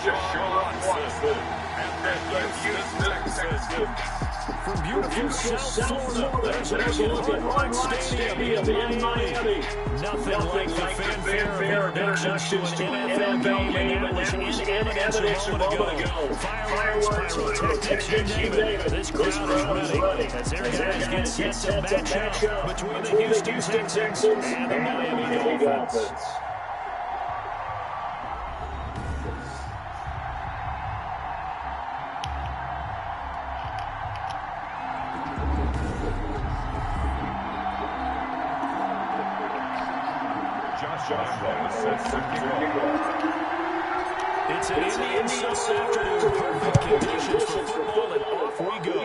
From beautiful South Florida, there's a look at Hard Rock Stadium in Miami. Nothing like the fanfare of introductions to an NFL game, and that was in evidence a moment ago. Fireworks, pyrotechnics, you name it. This crowd is ready as their guys get set to match up between the Houston Texans and the Miami Dolphins. It's an Indian Sunday afternoon, perfect conditions for football, and off we go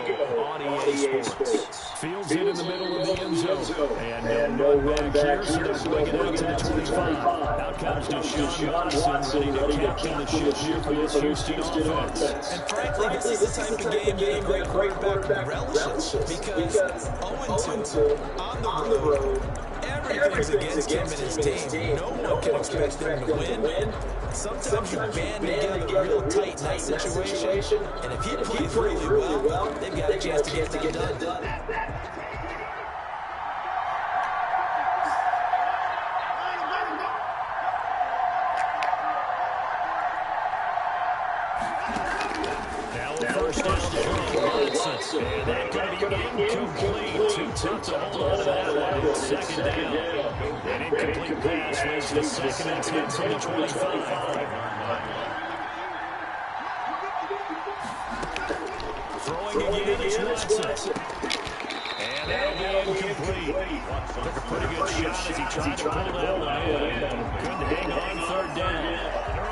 on EA Sports. Fields in the middle of the end zone, and no run back here, so they'll bring it out to the 25. Out comes Deshaun Watson, ready to captain the ship here for this Houston offense. And frankly, this is the type of game that a great quarterback relishes, because 0-2 on the road, everything's against him and his team. No one can expect them to win. Sometimes you band together real tight in that situation, and if he plays really well, they've got a chance to get that done. Now the first down, and that could be incomplete. Too tough to hold on to that one. Second down. An incomplete pass leads to second and 10 from the 25. Throwing again is Watson. And that'll be incomplete. Took a pretty good shot as he tried to pull that one in. Couldn't hang on third down.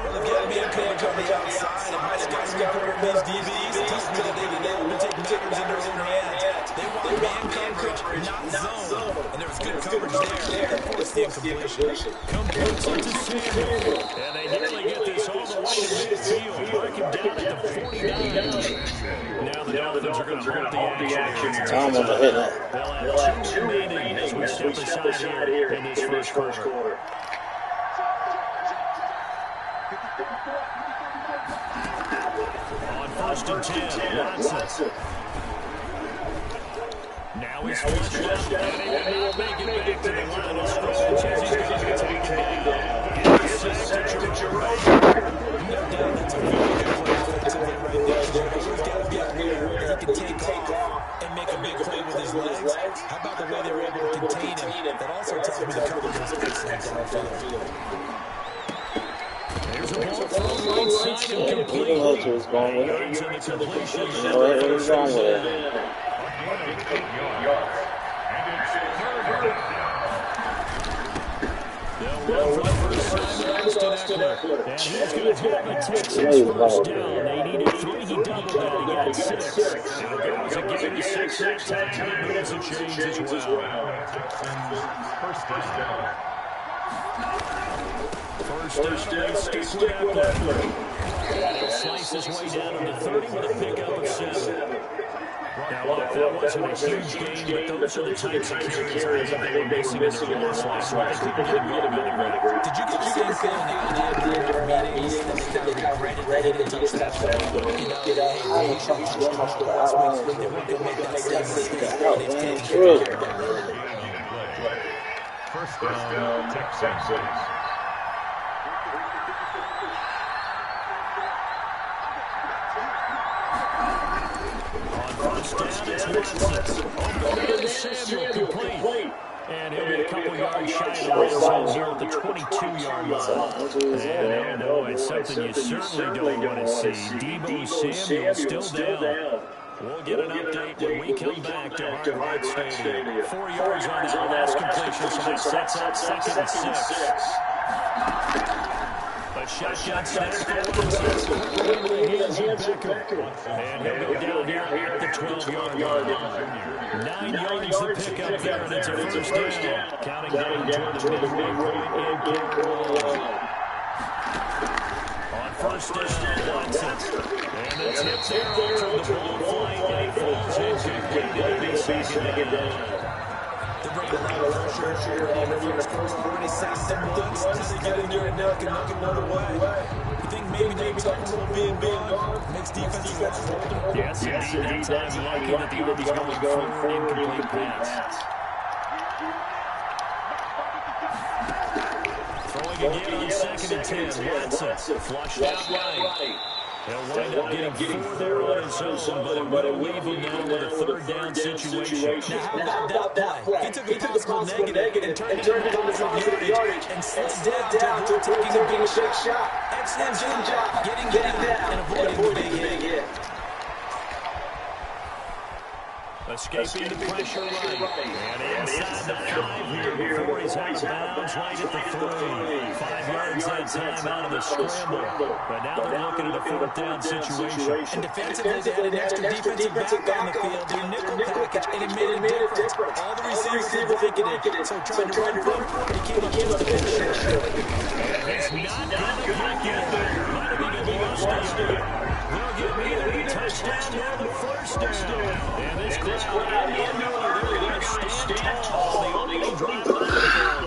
They've got to be a coach on the outside, and my guys got to work these DBs. Tells me that they will take matters in their own hands. They want man coverage, not zone. And there was good coverage there. That forced the incompletion. Completes it to Samuel. And they nearly get this all the way to midfield. Mark him down at the 49. Now the Dolphins are going to hold the action. Tom on the hit. They'll have two remaining as we step aside here in this first quarter. On first and 10, Watson. Now he's flushed out, and he will make it back to the line of scrimmage as he's going to take it down. He's sacked to Jerome. No doubt that's a very good play offensively right there. He's got to be out here where he can take off and make a big play with his legs. How about the way they were able to contain him? That also tells me the coverage was excellent downfield. There's a ball thrown right side and complete. What's going with it? What's wrong with it? They'll run for the first time, Austin Eckler. And he's going to take the Texans first down. They needed 3. He doubled that. He got 6. And it goes again to 6 that time. And moves a change as well. First down. First down, they stick with Eckler. He'll slice his way down to the 30 with a pickup of 7. Now, look, that wasn't a huge game, but those are the types of carries I think they were missing in the loss last night. People didn't get him on the ground. Did you get the same feeling that you did during our meetings that they kind of regretted that he didn't touch that phone? You know, hey, he should have touched the last week. They weren't going to make that same mistake. They've taken care of that. First down, Texans. Samuel complete. And he'll be a couple yards shy of the red zone here at the 22-yard line. And no, it's something you certainly don't want to see. Deebo Samuel still down. We'll get an update when we come back to Hard Rock Stadium. 4 yards on that last completion, so that sets up second and 6. Shotgun snap for Watson. Into the hands of Becker. And he'll go down here at the 12-yard line. 9 yards to pick up there, and it's a first down. Counting down toward the midway point in Carolina. On first down, Watson. And it's hit there from the ball flight, and he falls incomplete. It'll be second down. They're bringing a lot of pressure here on the first quarter. When they say some things, just to get in there and knock another way. You think maybe they uncomfortable being gone. Makes defenses want to hold him. Yes, indeed. That time lucky that the Army's going forward. Incomplete pass. Throwing again on 2nd and 10. Watson flushed out right. He'll wind up getting 4 there on his own, but it'll leave him now with a 3rd down situation. Now, how about that play? He took a possible negative and turned it into positive yardage and slid down to taking a big shot. Excellent job getting down and avoiding the big hit. Escaping the pressure right. And inside the 5 here before he's out of bounds right at the 3. 5 yards that time out of the scramble. But now they're looking at a 4th down situation. And defensively, they had an extra defensive back on the field. Their nickel package, and it made a difference. All the receivers were blanketed. So trying to run from it became a close defense. It's not going to get there. Might have even lost it. They'll get neither the touchdown nor the 1st down. And this crowd, they're going to stand tall. The only drive of the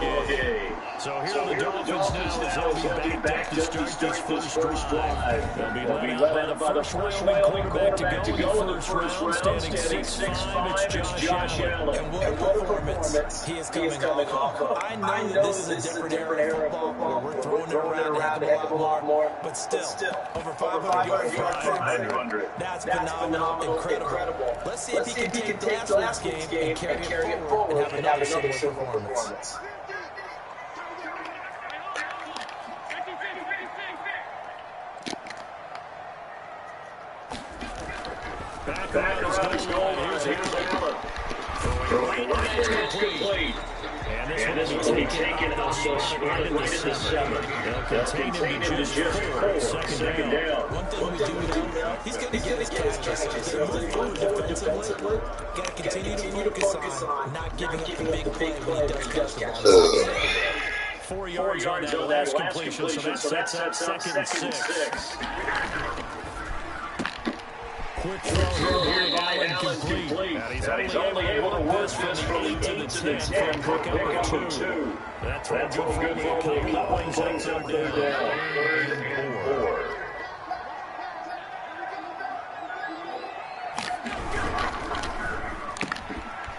ball game. So here are the Dolphins now as they'll be back to start this first drive. They'll be led out by the first quarterback to go in the first round, standing 6'5". It's Josh Allen. And what a performance he is coming off of. I know this is a different era of football where we're throwing it around a heck of a lot more. But still, over 500 yards. 500. That's phenomenal, incredible. Let's see if he can take last week's game and carry it forward and have another similar performance. Back around his goal line. Here's Allen. Throwing right, and it's complete. And this will be taken out right at the 7. They'll contain him to just 4. Second down. One thing we do know, he's going to get his catches. He's going to move forward defensively. Got to continue to focus on not giving up the big play when he does catch the ball. 4 yards on that last completion, so that sets up 2nd and 6. Quick throw here by Allen complete. And he's only able to work this from the 8 to the 10 from pickup 2. That's good for a couple of points up there down. 3rd and 4.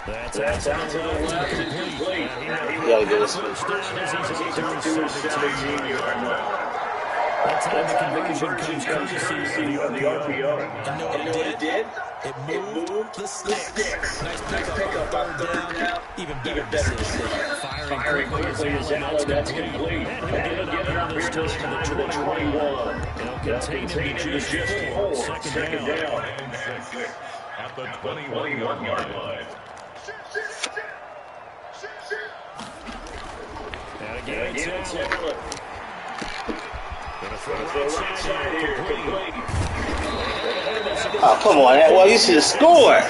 That's out to the left and complete. He got this first down as he's up to his 17-yard line. That time the conversion comes courtesy of the RPO. And know what it did? It moved the sticks. Nice pickup, 3rd down. Even better decision. Firing quickly as Allen, that's complete. And he'll get it up here this time to the 21. They'll contain him to just 4. Second down. At the 21-yard line. And again, it's Allen. Right here, complete. Oh, come on. Well, you should have scored.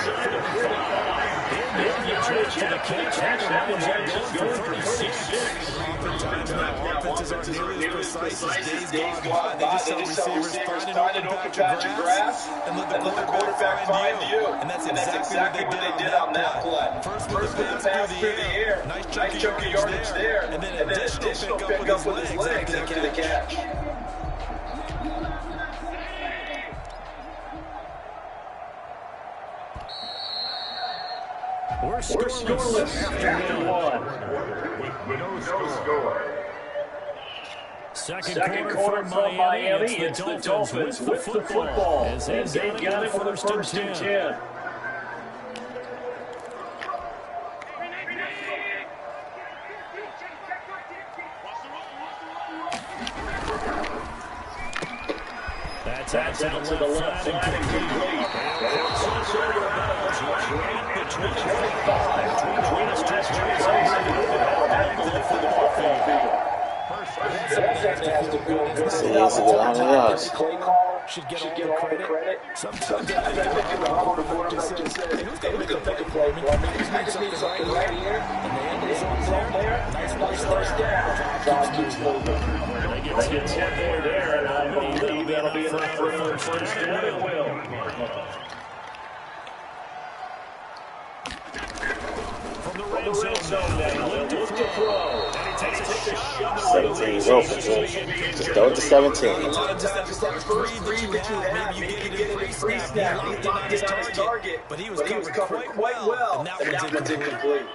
Offenses aren't nearly as precise as days gone by. They just tell receivers, find an open patch of grass and let the quarterback find you. And that's exactly what they did on that play. First with the pass through the air. Nice chunk of yardage there. And then an additional pickup with his legs after the catch. We're scoreless after 1. With no score. Second quarter from Miami. It's the Dolphins with the football. As they've got it for the first and 10. That's out to the left and complete. Should get all the credit. Sometimes I think the quarterback just says, hey, who's going to make a play for me? I just need something right here. And they end the zone there. Nice first down. Drive keeps moving. They get 10 more there, and I believe that'll be enough for first down. It will. From the red zone, they look to throw. And he takes a shot. 17 is open, so just throw it to 17. Just that first three that you have, maybe you get it in free snap. He locked in on his target, but he was covered quite well, and that one's incomplete.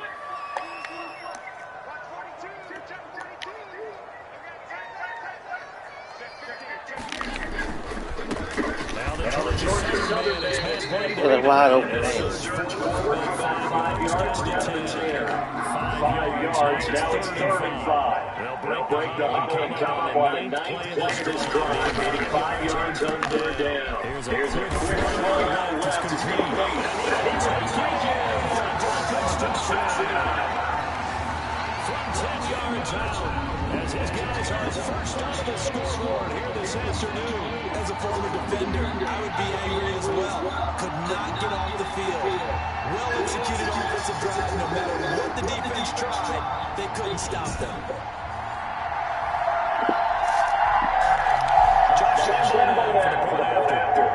Wide open. 5 yards, now it's 3rd and 5. They'll break the huddle and come up on the 9th play of this drive, maybe 5 yards on 3rd down. Here's a quick throw left to complete. From 10 yards out, as his guys are first on the scoreboard here this afternoon. As a former defender, I would be angry as well. Could not get off the field. Well-executed offensive drive. No matter what the defense tried, they couldn't stop them. Josh Lambo for the point after.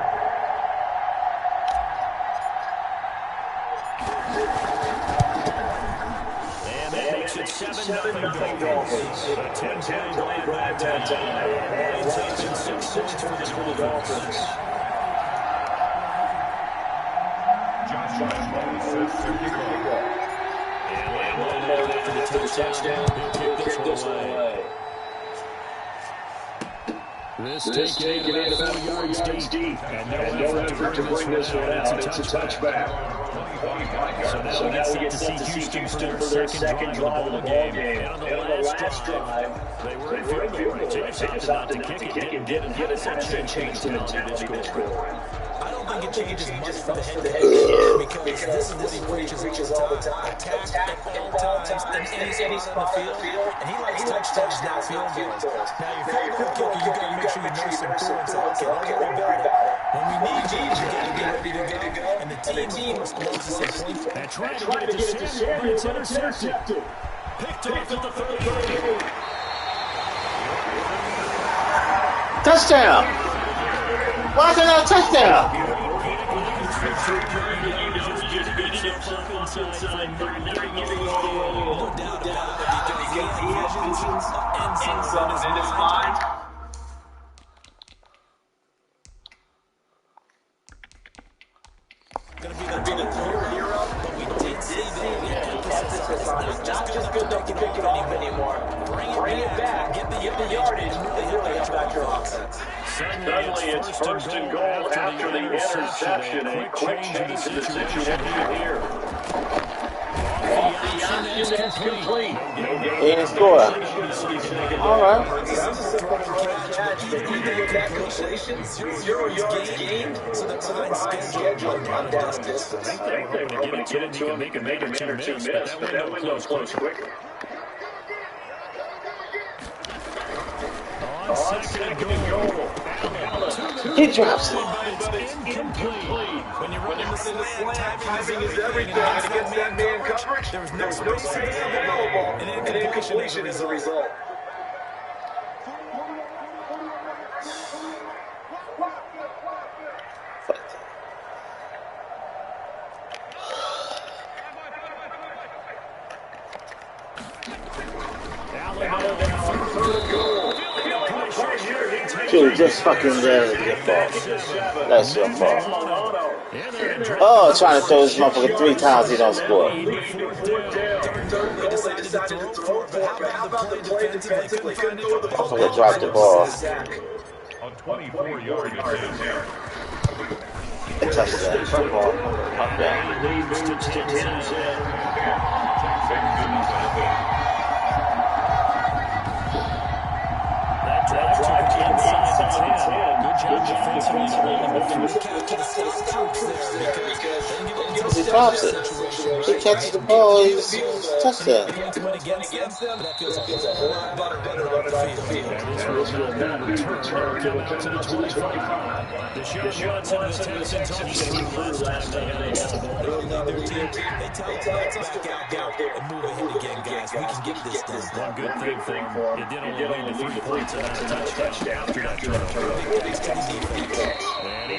And that makes it 7-0 Dolphins. A 10-play drive that time. It's 6 points for the Dolphins. Josh Lambo sets the kick. And Lambo after the touchdown. He'll kick this one away. This taken about 4 yards deep. And no effort to bring this one out. It's a touchback. So now we get set to see Houston for their second drive of the ball game. And on the last drive, they were in field goal range. They just opted not to kick it and didn't get us a change to the score. I don't think it changes much for the head coach because this is what he preaches all the time. Attack at all times in any spot on the field, and he likes touchdowns, not field goals. Now, your field goal kicker, you got to make sure you know some throws. Okay, don't worry about it. When we need you, you got to get ready to go, and the team responds to some points. And trying to get it to Samuel, but it's intercepted. Picked off at the 38. Touchdown! Why is it not a touchdown? In his mind. Going to be the clear hero, but we did see the emphasis on it's not just good enough to pick it off anymore. Bring it back, get the yardage, and really help out your offense. Suddenly it's first and goal after the interception. A quick change in the situation here. The action is complete. He didn't score. All right. Even with that completion, 0 yards gained, so the time scheduled on distance. I think they were hoping to get it to him. He could make a minute or two miss, but that window's closed quicker. On second and goal. He drops it. Incomplete. When you're running the slant, timing is everything. And against that man coverage, there was no space available. And incompletion is the result. Dude, just fucking there with your fault. That's your fault. Oh, trying to throw this motherfucker 3 times, he don't score. Motherfucker dropped the ball. On 24-yard attempt. A touchdown. Football. Touchdown. Leads to Texans. That drive to inside the 10. Good job defensively. He drops it. He catches the ball, he's touchdown. One good thing for him. It did only lead to 3 points and a touchdown after that turnover.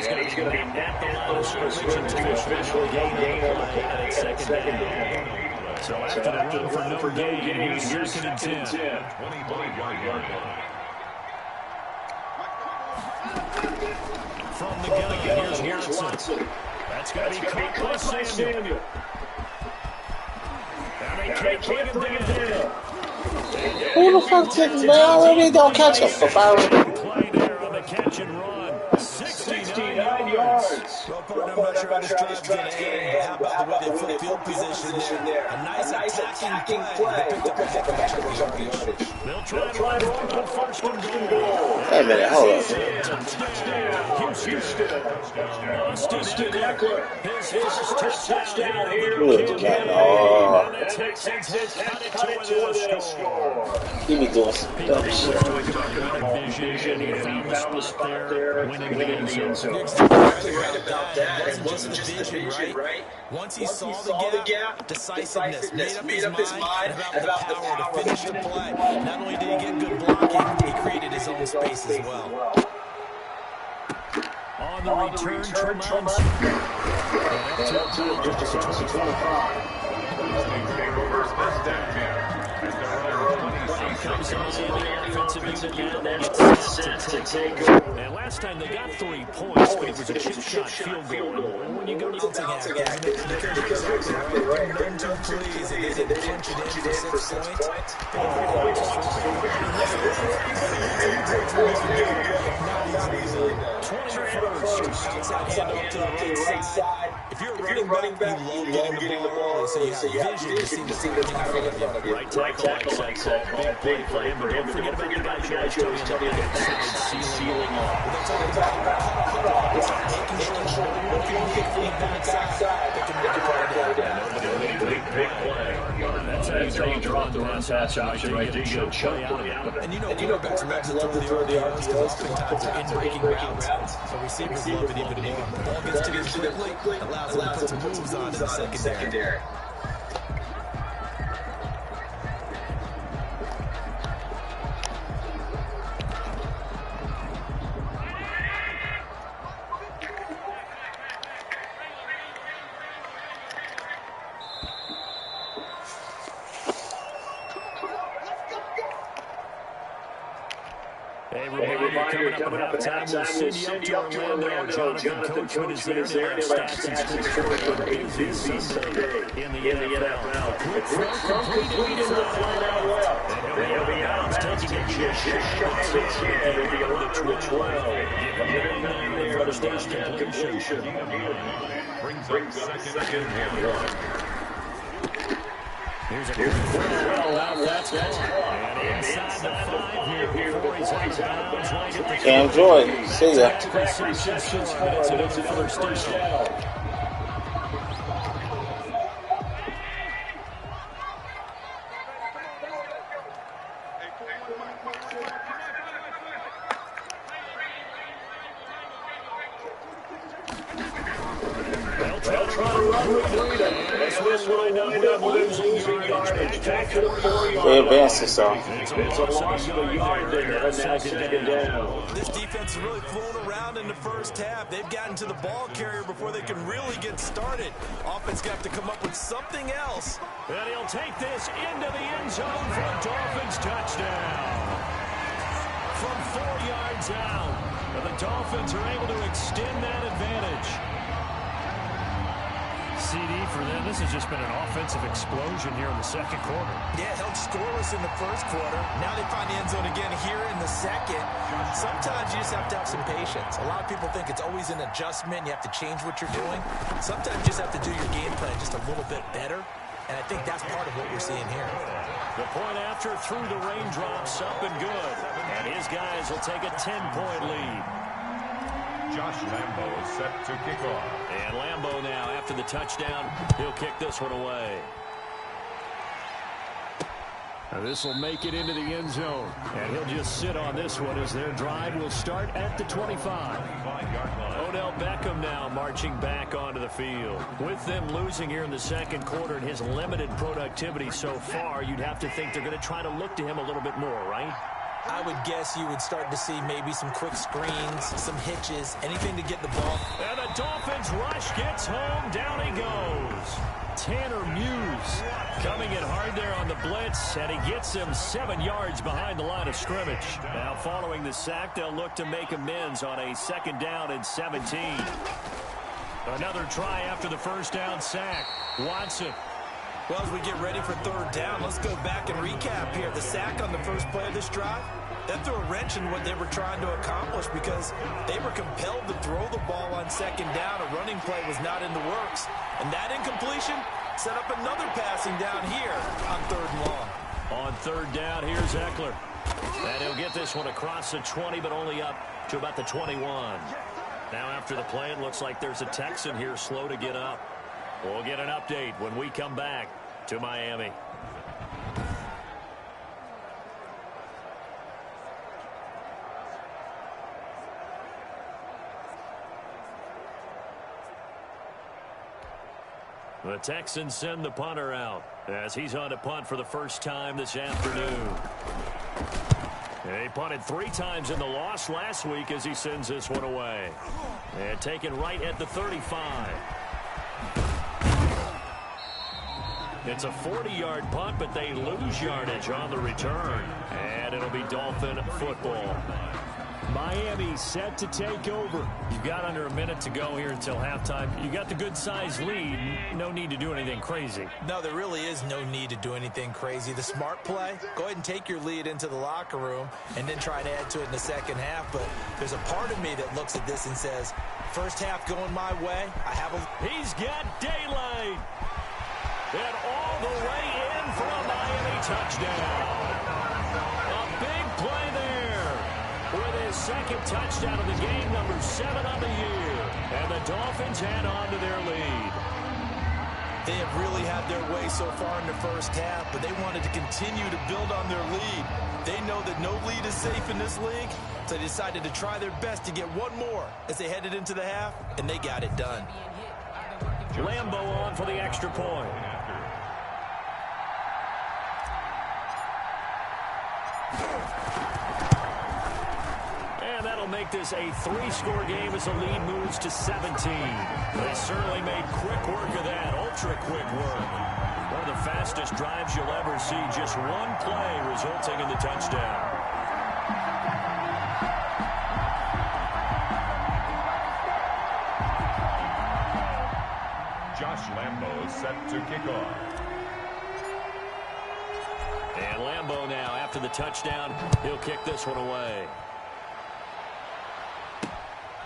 And he's going to be napped the line of scrimmage until eventually gain on the play at second down. So after the run for no gain, here's 2nd and 10. From the gun, here's Watson. That's going to be caught by Samuel. And they can't bring him down. Who the fuck did they don't catch him for 5? Play there on the catch and run. 69 yards. Well, partner, I'm not sure how this drive's going to end, but how about the way they put field position there? A nice attacking play. They picked up a heck of yardage. They'll try to run on 1st and goal. Wait a minute, hold up. Houston. Austin Eckler. His first touchdown here. Good God. Oh. And the Texans have cut it to within a score. He be doing some dumb shit. Vision, he found the spot there, winning the end zone. You're exactly right about that. It wasn't just the vision, right? Once he saw the gap, decisiveness, made up his mind about the power to finish the play. Not only did he get good blocking, he created his own space as well. On the return, Tremont. And up to just across the 25. Comes in on the offensive unit now. They get set to take over. And last time they got 3 points, but it was a chip shot field goal. When you go to the Because you're exactly right. They're too pleased, and they didn't punch it in for 6 points. Outside handoff to the right side. If you're a running back, you love getting the ball early, so you have vision to see what's in front of you. right tackle, like that, big play for him. But don't forget about the guys you always tell me about the outside ceiling off. Big play. That's how you drop the run pass option right there. You choke play out. And you know quarterbacks love to throw the RPOs. Oftentimes they're in-breaking routes. So receivers love it even more. The ball gets to them quickly, allows them to put some moves on in the secondary. Hey, reminder, coming up at halftime, we'll send you up to Orlando. Jonathan Coachman is there to have stats and scores for a busy Sunday in the NFL. Quick throw completed to the flat out left. And he'll be out, taking it just shy of 10 at the 12. Get him down there for the first completion. Brings up 2nd and 1. Here's a quick throw out, that's caught. And inside the 5 here before he's out of bounds. Right at the Cam Jordan, see ya. That's another first down. They'll try to run with freedom. This will wind up losing yardage. Back to the 4-yard They advanced this off. It's a loss of a yard there, and now 2nd down. This defense is really flown around in the first half. They've gotten to the ball carrier before they can really get started. Offense got to come up with something else. And he'll take this into the end zone for a Dolphins touchdown. From 4 yards out, and the Dolphins are able to extend that advantage. CD for them, this has just been an offensive explosion here in the 2nd quarter. Yeah, held scoreless in the 1st quarter. Now they find the end zone again here in the 2nd. Sometimes you just have to have some patience. A lot of people think it's always an adjustment. You have to change what you're doing. Sometimes you just have to do your game plan just a little bit better. And I think that's part of what we're seeing here. The point after through the raindrops, up and good. And his guys will take a 10-point lead. Josh Lambo is set to kick off. And Lambo now, after the touchdown, he'll kick this one away. Now this will make it into the end zone. And he'll just sit on this one as their drive will start at the 25. Odell Beckham now marching back onto the field. With them losing here in the 2nd quarter and his limited productivity so far, you'd have to think they're going to try to look to him a little bit more, right? I would guess you would start to see maybe some quick screens, some hitches, anything to get the ball. And the Dolphins rush gets home. Down he goes. Tanner Muse coming in hard there on the blitz, and he gets him 7 yards behind the line of scrimmage. Now following the sack, they'll look to make amends on a 2nd down and 17. Another try after the 1st down sack. Watson. Well, as we get ready for 3rd down, let's go back and recap here. The sack on the first play of this drive, that threw a wrench in what they were trying to accomplish because they were compelled to throw the ball on 2nd down. A running play was not in the works. And that incompletion set up another passing down here on 3rd and long. On 3rd down, here's Eckler. And he'll get this one across the 20, but only up to about the 21. Now after the play, it looks like there's a Texan here slow to get up. We'll get an update when we come back to Miami. The Texans send the punter out as he's on to punt for the first time this afternoon. He punted 3 times in the loss last week as he sends this one away. And taken right at the 35. It's a 40-yard punt, but they lose yardage on the return. And it'll be Dolphin football. Miami set to take over. You've got under a minute to go here until halftime. You got the good-sized lead. No need to do anything crazy. No, there really is no need to do anything crazy. The smart play, go ahead and take your lead into the locker room and then try to add to it in the 2nd half. But there's a part of me that looks at this and says, first half going my way, I have a... He's got daylight. And all the way in for a Miami touchdown. A big play there with his 2nd touchdown of the game, number 7 on the year. And the Dolphins head on to their lead. They have really had their way so far in the first half, but they wanted to continue to build on their lead. They know that no lead is safe in this league, so they decided to try their best to get one more as they headed into the half, and they got it done. Lambo on for the extra point. And that'll make this a 3-score game as the lead moves to 17. They certainly made quick work of that, ultra-quick work. One of the fastest drives you'll ever see, just one play resulting in the touchdown. Josh Lambo set to kick off. And Lambo now, after the touchdown, he'll kick this one away.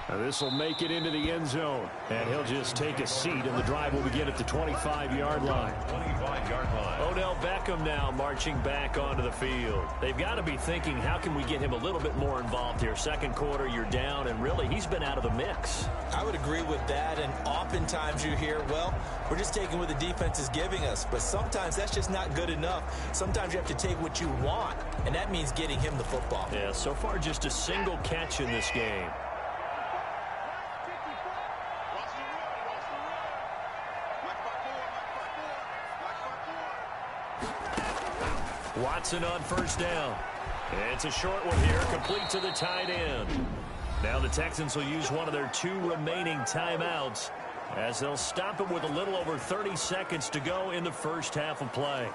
Now this will make it into the end zone. And he'll just take a seat, and the drive will begin at the 25-yard line. 25-yard line. Odell Beckham now marching back onto the field. They've got to be thinking, how can we get him a little bit more involved here? 2nd quarter, you're down, and really, he's been out of the mix. I would agree with that, and oftentimes you hear, well, we're just taking what the defense is giving us, but sometimes that's just not good enough. Sometimes you have to take what you want, and that means getting him the football. Yeah, so far just a single catch in this game. Watson on 1st down. And it's a short one here, complete to the tight end. Now the Texans will use one of their 2 remaining timeouts as they'll stop it with a little over 30 seconds to go in the first half of play.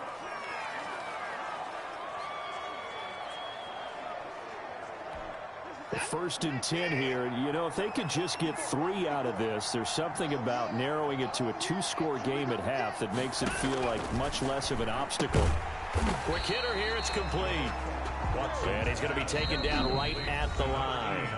First and 10 here. You know, if they could just get 3 out of this, there's something about narrowing it to a 2-score game at half that makes it feel like much less of an obstacle. Quick hitter here, it's complete. And he's going to be taken down right at the line.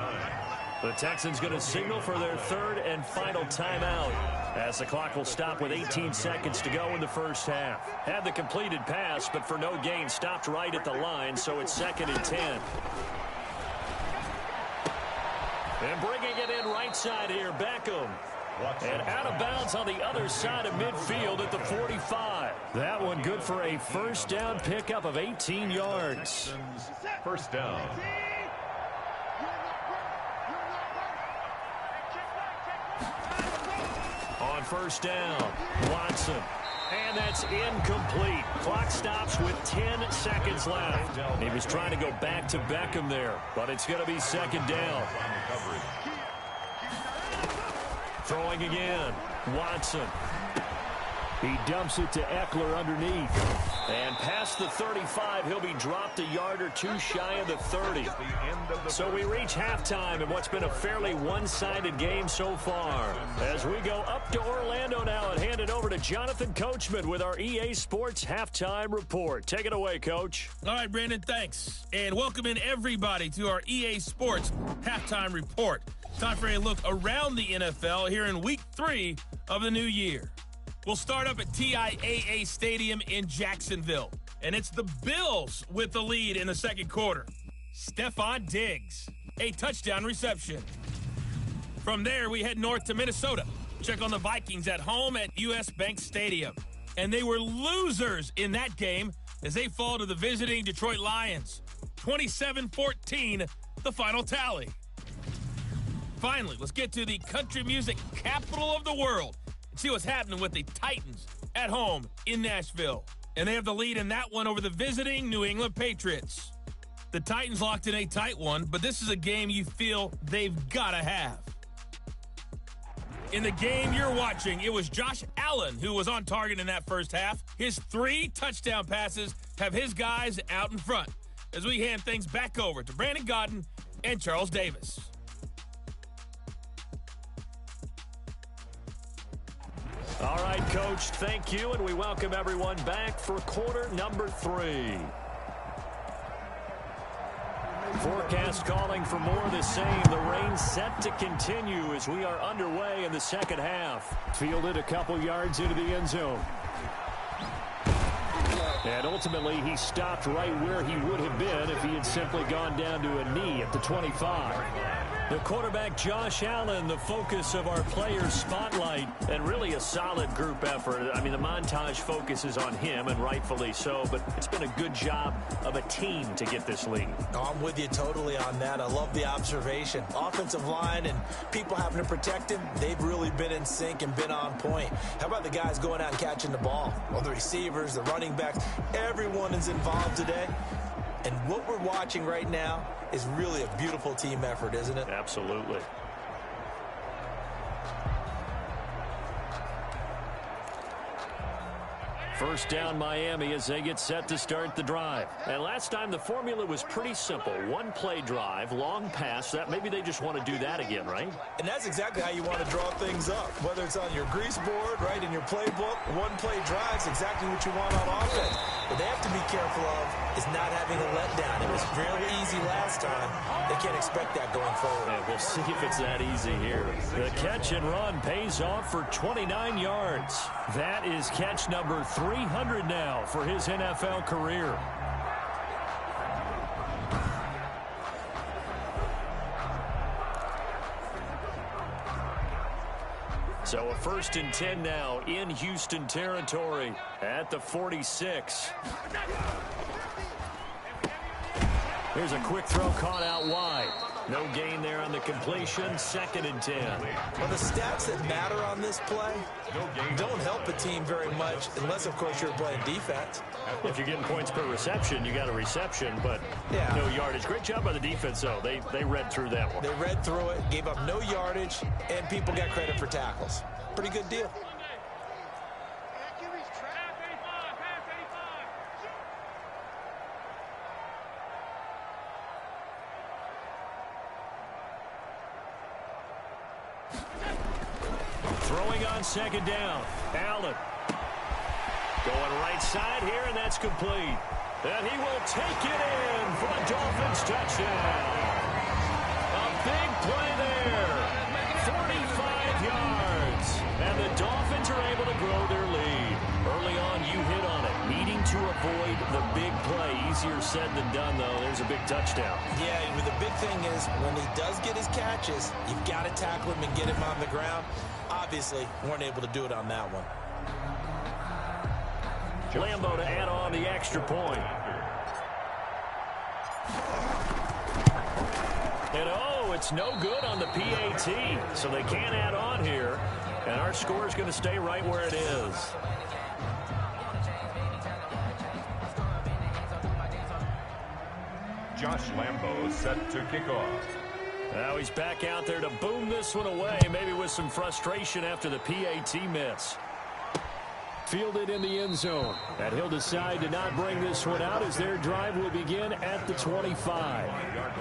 The Texans going to signal for their 3rd and final timeout as the clock will stop with 18 seconds to go in the first half. Had the completed pass, but for no gain, stopped right at the line, so it's 2nd and 10. And bringing it in right side here, Beckham. And out of bounds on the other side of midfield at the 45. That one good for a 1st down pickup of 18 yards. 1st down. On 1st down, Watson. And that's incomplete. Clock stops with 10 seconds left. He was trying to go back to Beckham there, but it's going to be second down. Throwing again. Watson. He dumps it to Eckler underneath. And past the 35, he'll be dropped a yard or two shy of the 30. So we reach halftime in what's been a fairly one-sided game so far. As we go up to Orlando now and hand it over to Jonathan Coachman with our EA Sports Halftime Report. Take it away, Coach. All right, Brandon, thanks. And welcome in everybody to our EA Sports Halftime Report. Time for a look around the NFL here in Week 3 of the new year. We'll start up at TIAA Stadium in Jacksonville. And it's the Bills with the lead in the second quarter. Stephon Diggs, a touchdown reception. From there, we head north to Minnesota. Check on the Vikings at home at US Bank Stadium. And they were losers in that game as they fall to the visiting Detroit Lions. 27-14, the final tally. Finally, let's get to the country music capital of the world. See what's happening with the Titans at home in Nashville. And they have the lead in that one over the visiting New England Patriots. The Titans locked in a tight one, but this is a game you feel they've got to have. In the game you're watching, it was Josh Allen who was on target in that first half. His 3 touchdown passes have his guys out in front. As we hand things back over to Brandon Godden and Charles Davis. All right, Coach, thank you, and we welcome everyone back for quarter number 3. Forecast calling for more of the same. The rain set to continue as we are underway in the second half. Fielded a couple yards into the end zone. And ultimately, he stopped right where he would have been if he had simply gone down to a knee at the 25. The quarterback, Josh Allen, the focus of our players' spotlight, and really a solid group effort. I mean, the montage focuses on him, and rightfully so, but it's been a good job of a team to get this lead. I'm with you totally on that. I love the observation. Offensive line and people having to protect him, they've really been in sync and been on point. How about the guys going out and catching the ball? Well, the receivers, the running backs, everyone is involved today. And what we're watching right now is really a beautiful team effort, isn't it? Absolutely. First down, Miami, as they get set to start the drive. And last time, the formula was pretty simple. One-play drive, long pass. That maybe they just want to do that again, right? And that's exactly how you want to draw things up. Whether it's on your grease board, right, in your playbook, one-play drive's exactly what you want on offense. What they have to be careful of is not having a letdown. It was real easy last time. They can't expect that going forward. And we'll see if it's that easy here. The catch and run pays off for 29 yards. That is catch number 300 now for his NFL career. So a 1st and 10 now in Houston territory at the 46. Here's a quick throw caught out wide. No gain there on the completion. 2nd and 10. Well, the stats that matter on this play don't help a team very much unless, of course, you're playing defense. If you're getting points per reception, you got a reception, but no yardage. Great job by the defense, though. They read through that one. They read through it, gave up no yardage, and people got credit for tackles. Pretty good deal. Throwing on 2nd down. Allen. Going right side here, and that's complete. And he will take it in for a Dolphins touchdown. A big play there. 45 yards. And the Dolphins are able to grow their lead. Early on, you hit on it. Needing to avoid the big play. Easier said than done, though. There's a big touchdown. Yeah, the big thing is when he does get his catches, you've got to tackle him and get him on the ground. Obviously, weren't able to do it on that one. Lambo to add on the extra point. And it's no good on the PAT, so they can't add on here, and our score is going to stay right where it is. Josh Lambo set to kick off. Now he's back out there to boom this one away, maybe with some frustration after the PAT miss. Fielded in the end zone, and he'll decide to not bring this one out as their drive will begin at the 25.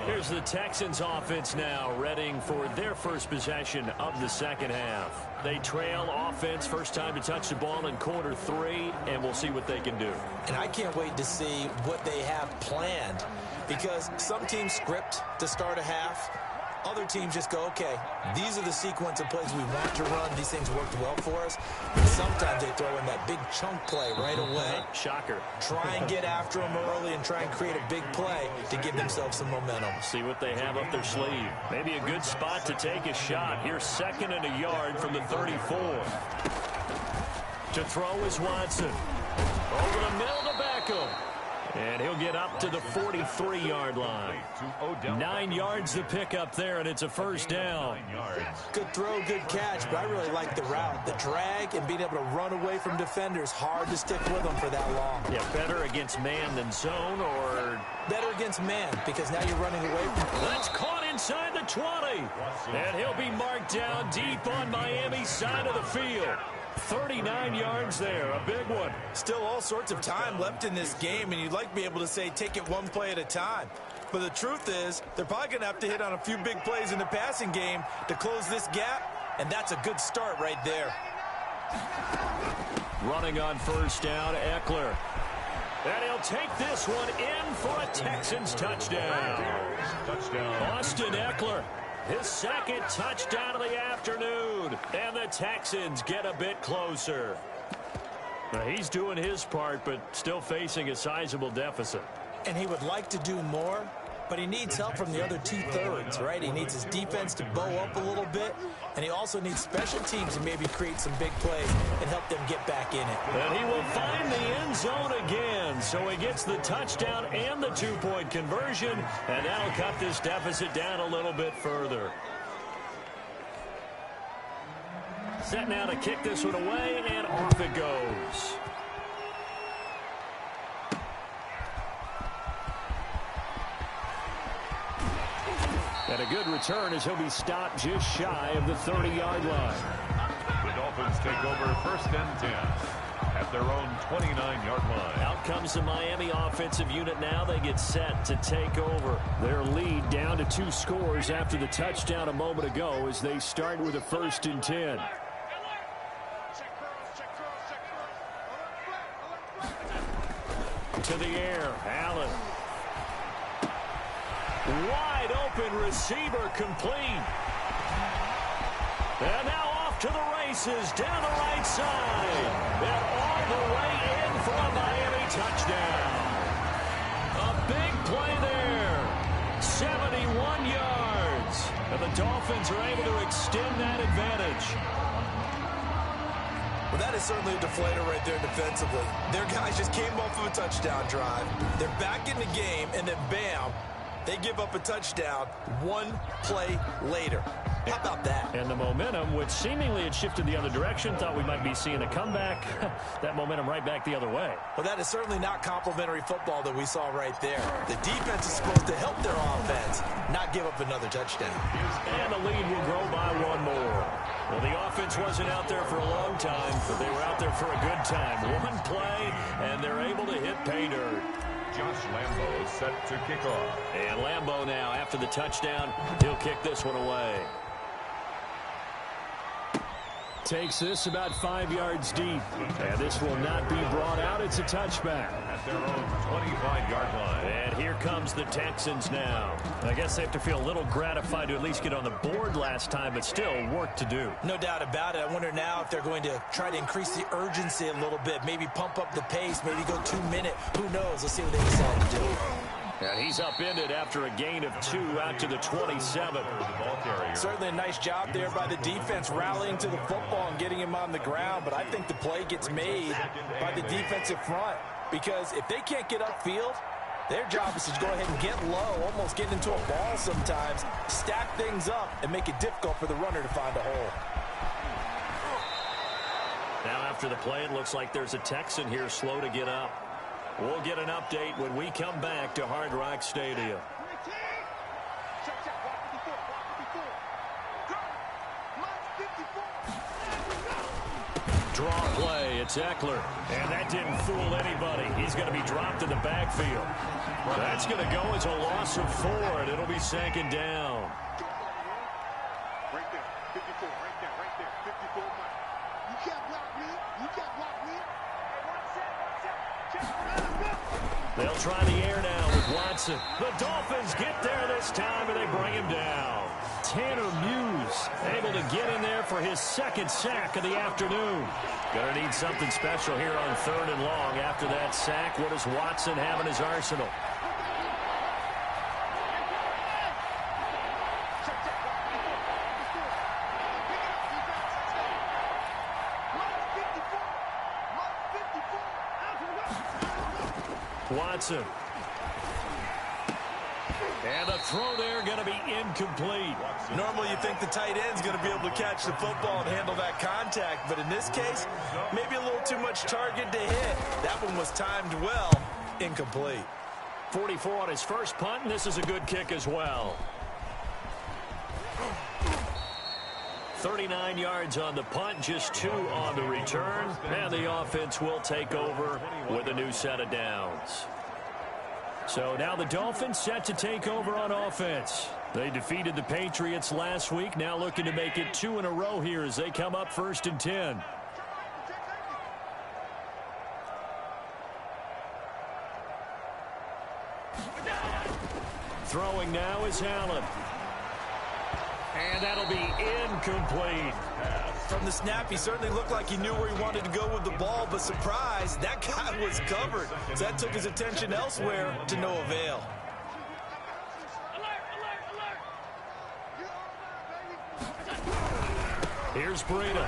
Here's the Texans offense now, readying for their first possession of the second half. They trail offense, first time to touch the ball in quarter 3, and we'll see what they can do. And I can't wait to see what they have planned, because some teams script to start a half. Other teams just go, okay, these are the sequence of plays we want to run. These things worked well for us. And sometimes they throw in that big chunk play right away. Shocker. Try and get after them early and try and create a big play to give themselves some momentum. See what they have up their sleeve. Maybe a good spot to take a shot. Here's 2nd and a yard from the 34. To throw is Watson. Over the middle to Beckham. And he'll get up to the 43-yard line. 9 yards to pick up there, and it's a first down. Good throw, good catch, but I really like the route. The drag and being able to run away from defenders, hard to stick with them for that long. Yeah, better against man than zone, or... Better against man, because now you're running away from... That's caught inside the 20. And he'll be marked down deep on Miami's side of the field. 39 yards there, a big one. Still all sorts of time left in this game, and you'd like to be able to say take it one play at a time. But the truth is, they're probably going to have to hit on a few big plays in the passing game to close this gap, and that's a good start right there. Running on first down, Eckler. And he'll take this one in for a Texans touchdown. Austin Eckler. His second touchdown of the afternoon. And the Texans get a bit closer. Now, he's doing his part, but still facing a sizable deficit. And he would like to do more, but he needs help from the other 2/3, right? He needs his defense to bow up a little bit, and he also needs special teams to maybe create some big plays and help them get back in it. And he will find the end zone again, so he gets the touchdown and the 2-point conversion, and that'll cut this deficit down a little bit further. Set now to kick this one away, and off it goes. And a good return as he'll be stopped just shy of the 30-yard line. The Dolphins take over 1st and 10 at their own 29-yard line. Out comes the Miami offensive unit now. They get set to take over. Their lead down to 2 scores after the touchdown a moment ago as they start with a 1st and 10. To the air, Allen. Wide open receiver complete. And now off to the races down the right side. And all the way in for a Miami touchdown. A big play there. 71 yards. And the Dolphins are able to extend that advantage. Well, that is certainly a deflator right there defensively. Their guys just came off of a touchdown drive. They're back in the game, and then bam, they give up a touchdown 1 play later. How about that? And the momentum, which seemingly had shifted the other direction, thought we might be seeing a comeback. That momentum right back the other way. Well, that is certainly not complimentary football that we saw right there. The defense is supposed to help their offense, not give up another touchdown. And the lead will grow by 1 more. Well, the offense wasn't out there for a long time, but they were out there for a good time. 1 play, and they're able to hit pay dirt. Josh Lambo set to kick off. And Lambo now, after the touchdown, he'll kick this one away. Takes this about 5 yards deep. And this will not be brought out. It's a touchback. At their own 25-yard line. And here comes the Texans now. I guess they have to feel a little gratified to at least get on the board last time, but still work to do. No doubt about it. I wonder now if they're going to try to increase the urgency a little bit, maybe pump up the pace, maybe go 2 minute. Who knows? Let's see what they decide to do. And he's upended after a gain of 2 out to the 27. Certainly a nice job there by the defense rallying to the football and getting him on the ground, but I think the play gets made by the defensive front, because if they can't get upfield, Their job is to go ahead and get low, almost get into a ball sometimes, stack things up, and make it difficult for the runner to find a hole. Now after the play, it looks like there's a Texan here slow to get up. We'll get an update when we come back to Hard Rock Stadium. Draw play, it's Eckler. And that didn't fool anybody. He's going to be dropped in the backfield. That's going to go as a loss of 4, and it'll be second down. Right there, 54, right there, 54. You can't block me. You can't block me. They'll try the air now with Watson. The Dolphins get there this time, and they bring him down. Tanner Muse able to get in there for his second sack of the afternoon. Going to need something special here on 3rd and long. After that sack, what does Watson have in his arsenal? Watson. And the throw there going to be incomplete. Normally you think the tight end's going to be able to catch the football and handle that contact, but in this case, maybe a little too much target to hit. That one was timed well. Incomplete. 44 on his first punt, and this is a good kick as well. 39 yards on the punt, just 2 on the return, and the offense will take over with a new set of downs. So now the Dolphins set to take over on offense. They defeated the Patriots last week, now looking to make it 2 in a row here as they come up 1st and 10. Throwing now is Allen. And that'll be incomplete. From the snap, he certainly looked like he knew where he wanted to go with the ball, but surprise, that guy was covered. So that took his attention elsewhere to no avail. Here's Breida.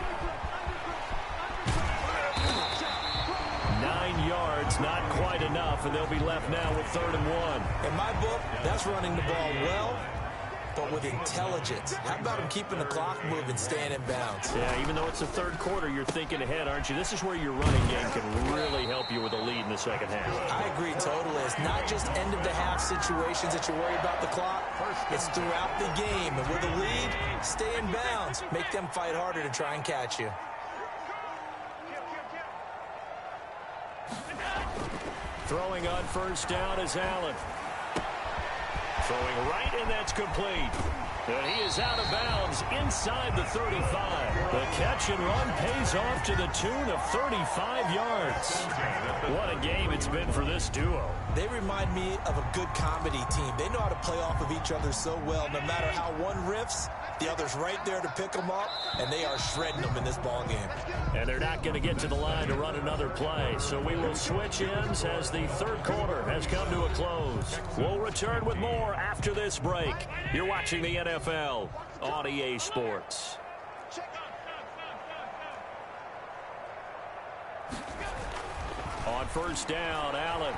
9 yards, not quite enough, and they'll be left now with 3rd and 1. In my book, that's running the ball well, but with intelligence. How about him keeping the clock moving, staying in bounds? Yeah, even though it's the 3rd quarter, you're thinking ahead, aren't you? This is where your running game can really help you with a lead in the second half. I agree totally. It's not just end-of-the-half situations that you worry about the clock. It's throughout the game. And with a lead, stay in bounds. Make them fight harder to try and catch you. Throwing on 1st down is Allen. Throwing right, and that's complete. And he is out of bounds inside the 35. The catch and run pays off to the tune of 35 yards. What a game it's been for this duo. They remind me of a good comedy team. They know how to play off of each other so well. No matter how one riffs, the other's right there to pick them up, and they are shredding them in this ball game. And they're not going to get to the line to run another play, so we will switch ends as the 3rd quarter has come to a close. We'll return with more after this break. You're watching the NFL on EA Sports. On 1st down, Allen.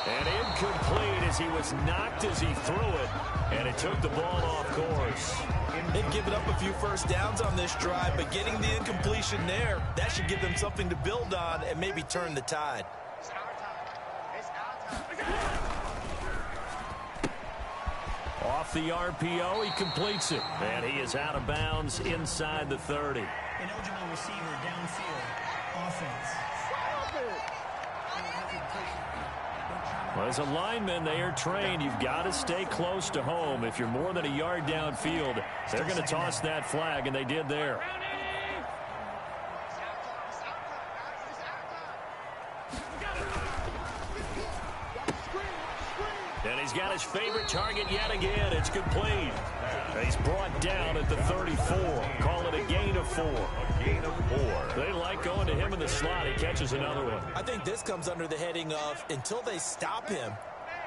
And incomplete as he was knocked as he threw it, and it took the ball off course. They've given up a few 1st downs on this drive, but getting the incompletion there, that should give them something to build on and maybe turn the tide. Off the RPO, he completes it, and he is out of bounds inside the 30. An eligible receiver downfield. Offense. Well, as a lineman, they are trained. You've got to stay close to home. If you're more than a yard downfield, they're going to toss that flag, and they did there. And he's got his favorite target yet again. It's complete. He's brought down at the 34. Call it a gain of 4. A gain of 4. They like going to him in the slot. He catches another one. I think this comes under the heading of until they stop him,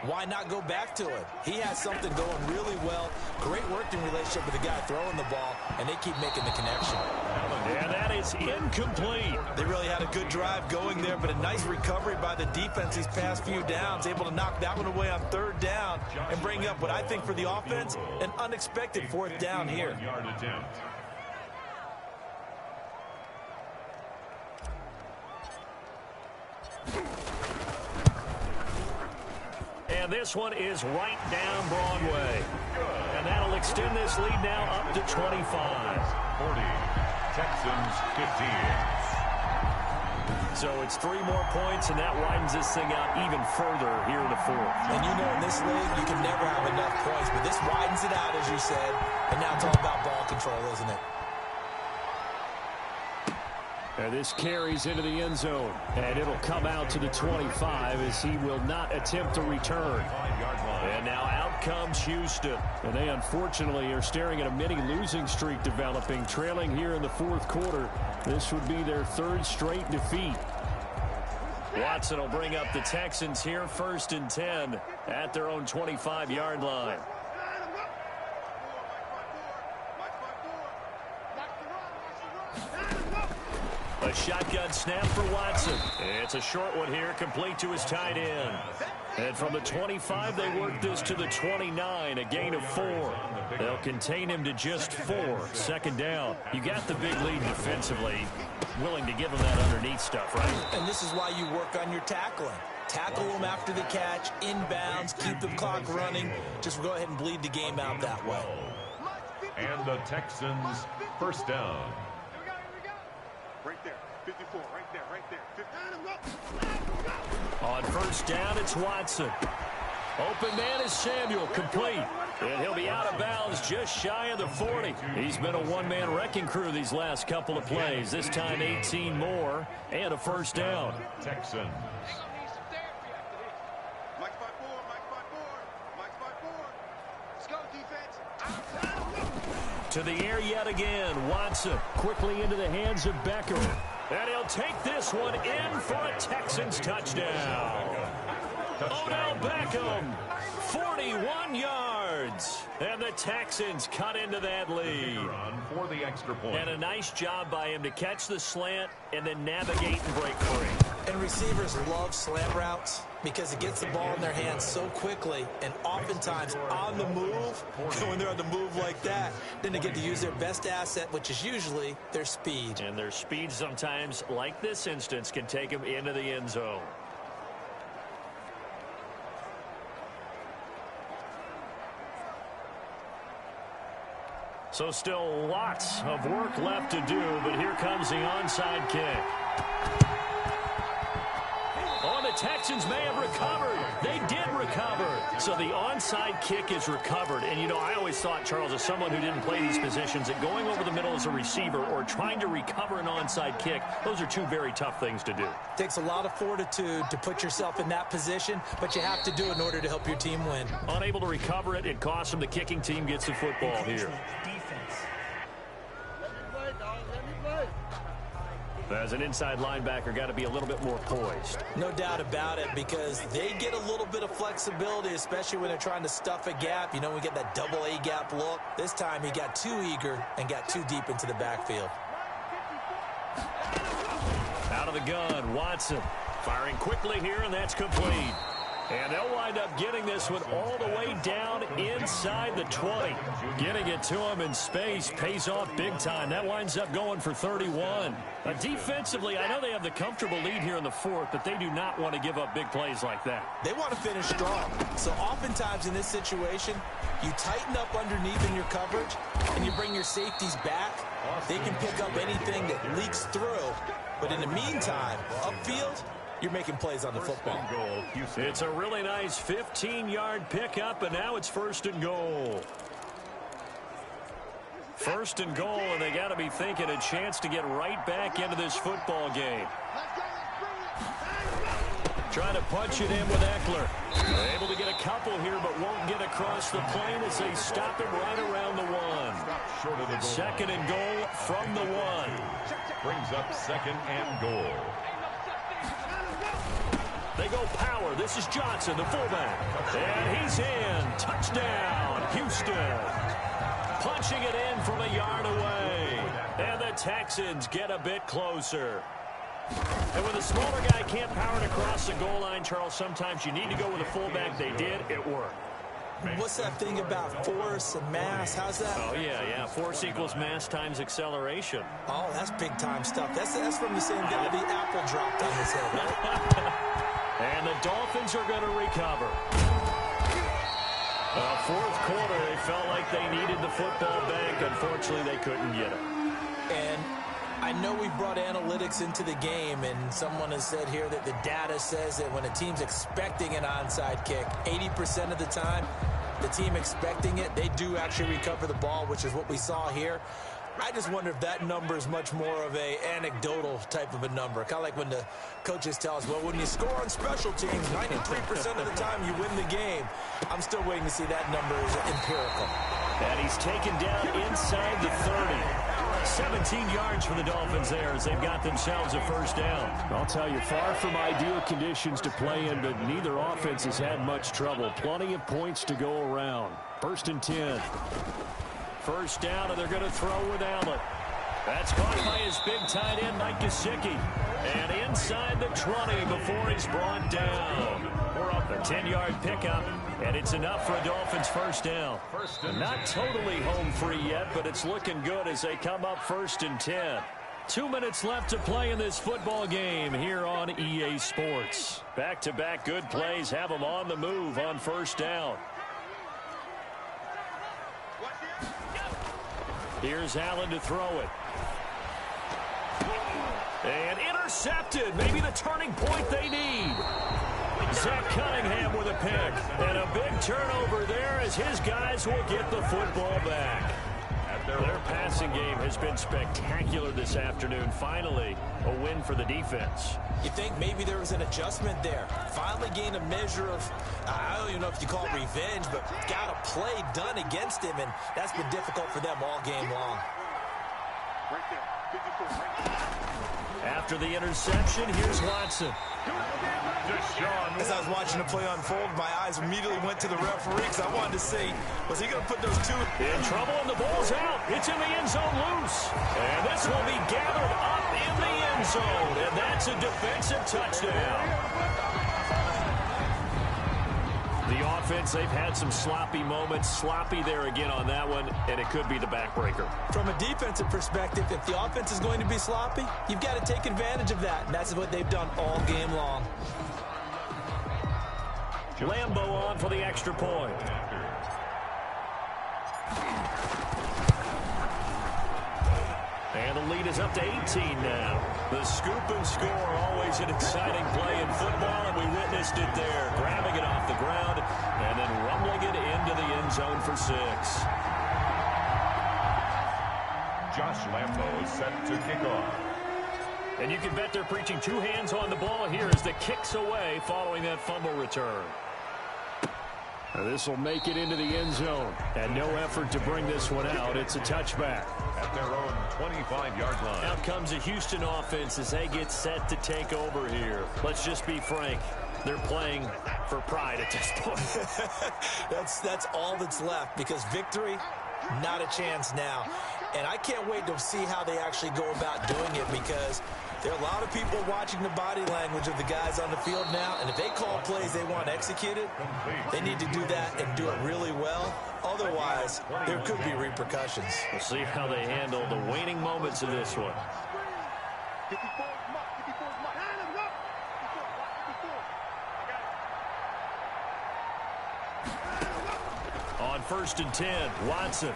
Why not go back to it? He has something going really well. Great working relationship with the guy throwing the ball, and they keep making the connection. And that is incomplete. They really had a good drive going there, but a nice recovery by the defense these past few downs, able to knock that one away on third down and bring up what I think for the offense, an unexpected fourth down here. And this one is right down Broadway. And that'll extend this lead now up to 25. 40. Texans 15. So it's 3 more points, and that widens this thing out even further here in the fourth. And you know in this league, you can never have enough points, but this widens it out, as you said. And now it's all about ball control, isn't it? And this carries into the end zone, and it'll come out to the 25 as he will not attempt to return. And now out comes Houston. And they unfortunately are staring at a mini losing streak developing, trailing here in the fourth quarter. This would be their 3rd straight defeat. Watson will bring up the Texans here, 1st and 10 at their own 25-yard line. A shotgun snap for Watson. It's a short one here, complete to his tight end. And from the 25, they work this to the 29, a gain of 4. They'll contain him to just 4. 2nd down. You got the big lead defensively. Willing to give him that underneath stuff, right? And this is why you work on your tackling. Tackle them after the catch, inbounds, keep the clock running. Just go ahead and bleed the game out that way. And the Texans, 1st down. Right there, 54, right there, right there. 50. On 1st down, it's Watson. Open man is Samuel, complete. And he'll be out of bounds just shy of the 40. He's been a one-man wrecking crew these last couple of plays. This time 18 more and a 1st down. Texans. Mike 5-4, Mike 5-4, Mike 5-4. Let's go, defense. To the air yet again. Watson quickly into the hands of Becker. And he'll take this one in for a Texans touchdown. Odell Beckham, 41 yards. And the Texans cut into that lead. For the extra point. And a nice job by him to catch the slant and then navigate and break free. And receivers love slant routes because it gets the ball in their hands so quickly and oftentimes on the move. And when they're on the move like that, then they get to use their best asset, which is usually their speed. And their speed sometimes, like this instance, can take them into the end zone. So still lots of work left to do, but here comes the onside kick. Oh, the Texans may have recovered. They did recover. So the onside kick is recovered. And, you know, I always thought, Charles, as someone who didn't play these positions, that going over the middle as a receiver or trying to recover an onside kick, those are 2 very tough things to do. It takes a lot of fortitude to put yourself in that position, but you have to do it in order to help your team win. Unable to recover it, it costs them. The kicking team gets the football here. As an inside linebacker, got to be a little bit more poised. No doubt about it, because they get a little bit of flexibility, especially when they're trying to stuff a gap. You know, we get that double A gap look. This time he got too eager and got too deep into the backfield. Out of the gun, Watson firing quickly here, and that's complete. And they'll wind up getting this one all the way down inside the 20. Getting it to him in space pays off big time. That winds up going for 31. Defensively, I know they have the comfortable lead here in the fourth, but they do not want to give up big plays like that. They want to finish strong. So oftentimes in this situation, you tighten up underneath in your coverage, and you bring your safeties back. They can pick up anything that leaks through. But in the meantime, upfield, you're making plays on the football. It's a really nice 15-yard pickup, and now it's 1st and goal. 1st and goal, and they got to be thinking a chance to get right back into this football game. Trying to punch it in with Eckler. They're able to get a couple here, but won't get across the plane as they stop him right around the 1. 2nd and goal from the 1. Brings up 2nd and goal. They go power. This is Johnson, the fullback. And he's in. Touchdown, Houston. Punching it in from a yard away. And the Texans get a bit closer. And when the smaller guy can't power it across the goal line, Charles, sometimes you need to go with a fullback. They did. It worked. What's that thing about force and mass? How's that? Oh, yeah. Force equals mass times acceleration. Oh, that's big-time stuff. That's from the same guy the apple dropped on his head, right? And the Dolphins are going to recover. Fourth quarter, they felt like they needed the football back. Unfortunately, they couldn't get it. And I know we brought analytics into the game, and someone has said here that the data says that when a team's expecting an onside kick, 80% of the time, the team expecting it, they do actually recover the ball, which is what we saw here. I just wonder if that number is much more of a anecdotal type of a number. Kind of like when the coaches tell us, well, when you score on special teams, 93% of the time you win the game. I'm still waiting to see that number is empirical. And he's taken down inside the 30. 17 yards for the Dolphins there as they've got themselves a first down. I'll tell you, far from ideal conditions to play in, but neither offense has had much trouble. Plenty of points to go around. 1st and 10. First down, and they're going to throw with Allen. That's caught by his big tight end, Mike Gesicki. And inside the 20 before he's brought down. We're up a 10-yard pickup, and it's enough for a Dolphins first down. Not totally home free yet, but it's looking good as they come up 1st and 10. 2 minutes left to play in this football game here on EA Sports. Back-to-back good plays have them on the move on first down. Here's Allen to throw it. And intercepted. Maybe the turning point they need. Zach Cunningham with a pick. And a big turnover there as his guys will get the football back. Their passing game has been spectacular this afternoon. Finally, a win for the defense. You think maybe there was an adjustment there. Finally gained a measure of, I don't even know if you call it revenge, but got a play done against him, and that's been difficult for them all game long. After the interception, here's Watson. As I was watching the play unfold, my eyes immediately went to the referee because I wanted to see, was he going to put those two in trouble, and the ball's out. It's in the end zone loose. And this will be gathered up in the end zone, and that's a defensive touchdown. The offense, they've had some sloppy moments. Sloppy there again on that one, and it could be the backbreaker. From a defensive perspective, if the offense is going to be sloppy, you've got to take advantage of that, and that's what they've done all game long. Lambo on for the extra point. And the lead is up to 18 now. The scoop and score, always an exciting play in football, and we witnessed it there. Grabbing it off the ground and then rumbling it into the end zone for 6. Josh Lambo is set to kick off. And you can bet they're preaching 2 hands on the ball here as the kick's away following that fumble return. This will make it into the end zone. And no effort to bring this one out. It's a touchback. At their own 25-yard line. Out comes a Houston offense as they get set to take over here. Let's just be frank. They're playing for pride at this point. That's all that's left because victory, not a chance now. And I can't wait to see how they actually go about doing it because there are a lot of people watching the body language of the guys on the field now, and if they call plays they want executed, they need to do that and do it really well. Otherwise, there could be repercussions. We'll see how they handle the waning moments of this one. On 1st and 10, Watson.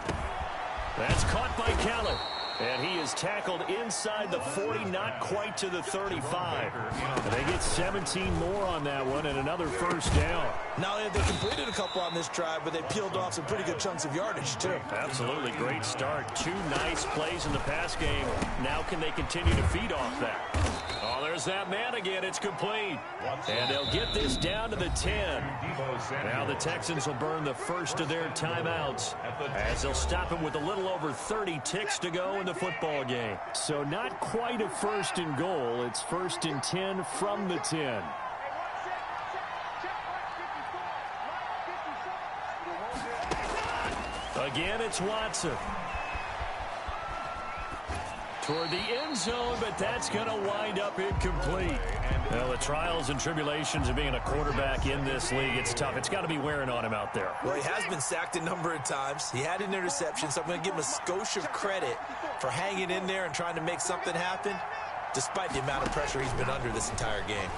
That's caught by Kellen. And he is tackled inside the 40, not quite to the 35. And they get 17 more on that one and another first down. Not only have they completed a couple on this drive, but they peeled off some pretty good chunks of yardage, too. Absolutely. Great start. 2 nice plays in the pass game. Now can they continue to feed off that? Oh, there's that man again. It's complete. And they'll get this down to the 10. Now the Texans will burn the first of their timeouts as they'll stop him with a little over 30 ticks to go in the football game. So not quite a 1st and goal. It's 1st and 10 from the 10. Again, it's Watson. Toward the end zone, but that's going to wind up incomplete. Well, the trials and tribulations of being a quarterback in this league, it's tough. It's got to be wearing on him out there. Well, he has been sacked a number of times. He had an interception, so I'm going to give him a skosh of credit for hanging in there and trying to make something happen, despite the amount of pressure he's been under this entire game.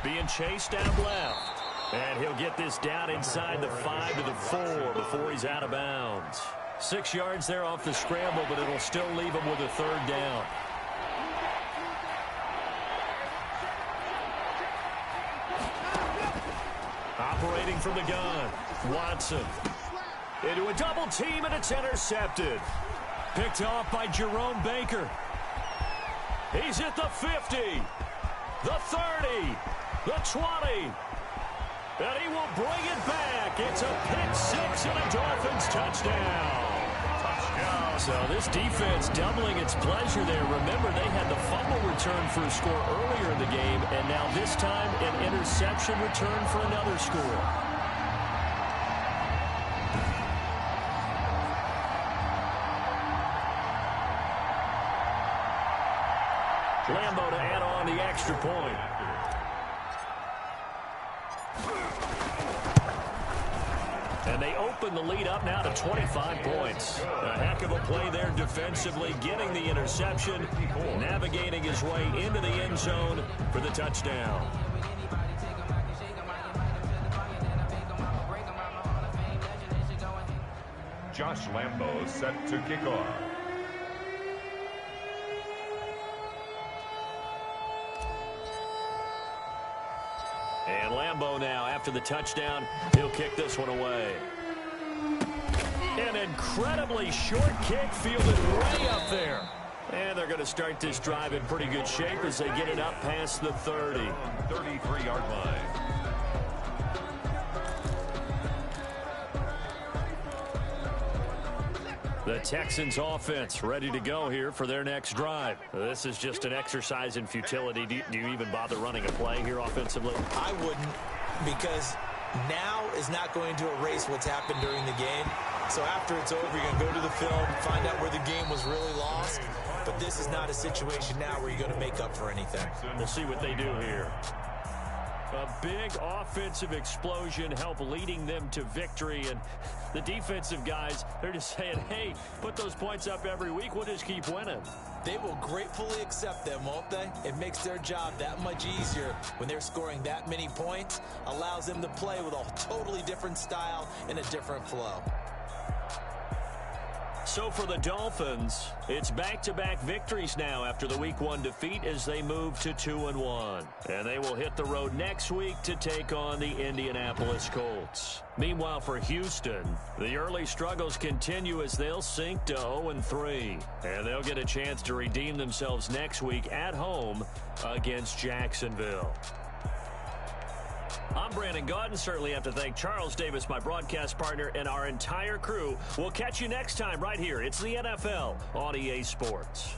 Being chased out left. And he'll get this down inside the 5 to the 4 before he's out of bounds. 6 yards there off the scramble, but it'll still leave him with a 3rd down. Operating from the gun, Watson. Into a double team, and it's intercepted. Picked off by Jerome Baker. He's at the 50, the 30, the 20. And he will bring it back. It's a pick-6 and a Dolphins touchdown. So this defense doubling its pleasure there. Remember, they had the fumble return for a score earlier in the game, and now this time an interception return for another score. Lambeau to add on the extra point. And they open the lead up now to 25 points. A heck of a play there defensively, getting the interception, navigating his way into the end zone for the touchdown. Josh Lambeau set to kick off. And Lambeau now, after the touchdown, he'll kick this one away. An incredibly short kick fielded way up there. And they're going to start this drive in pretty good shape as they get it up past the 30. 33-yard line. The Texans offense ready to go here for their next drive. This is just an exercise in futility. Do you even bother running a play here offensively? I wouldn't, because now is not going to erase what's happened during the game. So after it's over, you're going to go to the film, find out where the game was really lost. But this is not a situation now where you're going to make up for anything. We'll see what they do here. A big offensive explosion help leading them to victory, and the defensive guys, they're just saying, hey, put those points up every week, we'll just keep winning. They will gratefully accept them, won't they? It makes their job that much easier when they're scoring that many points, allows them to play with a totally different style and a different flow. So for the Dolphins, it's back-to-back victories now after the Week 1 defeat as they move to 2-1. And they will hit the road next week to take on the Indianapolis Colts. Meanwhile, for Houston, the early struggles continue as they'll sink to 0-3. And they'll get a chance to redeem themselves next week at home against Jacksonville. I'm Brandon Gaudin. Certainly have to thank Charles Davis, my broadcast partner, and our entire crew. We'll catch you next time right here. It's the NFL on EA Sports.